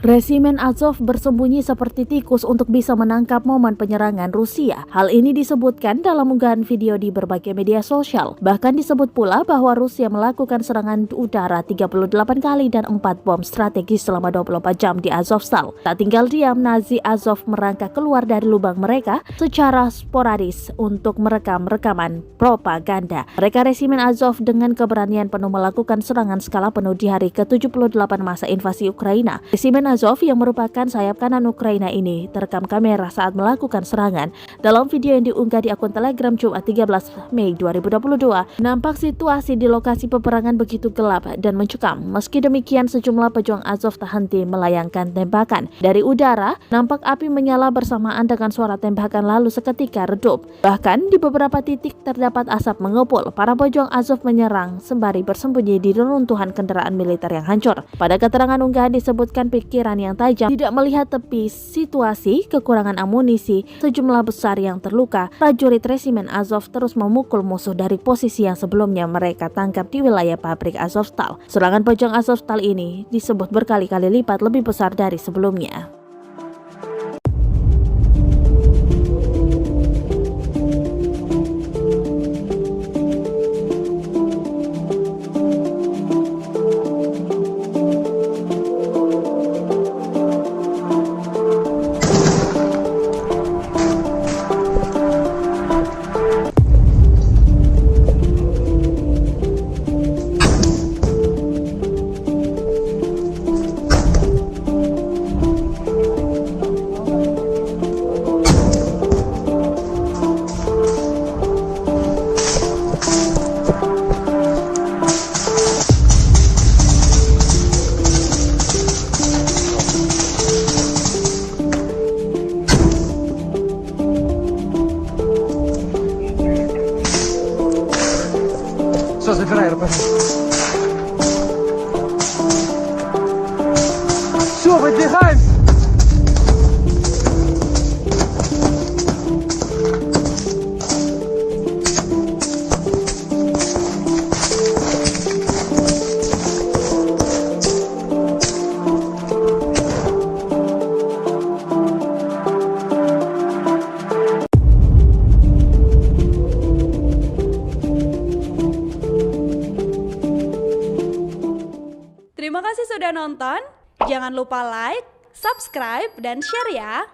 Resimen Azov bersembunyi seperti tikus untuk bisa menangkap momen penyerangan Rusia. Hal ini disebutkan dalam unggahan video di berbagai media sosial. Bahkan disebut pula bahwa Rusia melakukan serangan udara 38 kali dan 4 bom strategis selama 24 jam di Azovstal. Tak tinggal diam, Nazi Azov merangkak keluar dari lubang mereka secara sporadis untuk merekam rekaman propaganda. Mereka resimen Azov dengan keberanian penuh melakukan serangan skala penuh di hari ke-78 masa invasi Ukraina. Resimen Azov yang merupakan sayap kanan Ukraina ini terekam kamera saat melakukan serangan. Dalam video yang diunggah di akun Telegram Jumat 13 Mei 2022, nampak situasi di lokasi peperangan begitu gelap dan mencekam. Meski demikian, sejumlah pejuang Azov tak henti melayangkan tembakan. Dari udara, nampak api menyala bersamaan dengan suara tembakan lalu seketika redup. Bahkan di beberapa titik terdapat asap mengepul. Para pejuang Azov menyerang sembari bersembunyi di reruntuhan kendaraan militer yang hancur. Pada keterangan unggahan disebutkan pikiran yang tajam, tidak melihat tepi situasi, kekurangan amunisi, sejumlah besar yang terluka. Prajurit resimen Azov terus memukul musuh dari posisi yang sebelumnya mereka tangkap di wilayah pabrik Azovstal. Serangan pejuang Azovstal ini disebut berkali-kali lipat lebih besar dari sebelumnya. Все, забирай РП. Все, выдвигаемся. Terima kasih sudah nonton. Jangan lupa like, subscribe, dan share ya.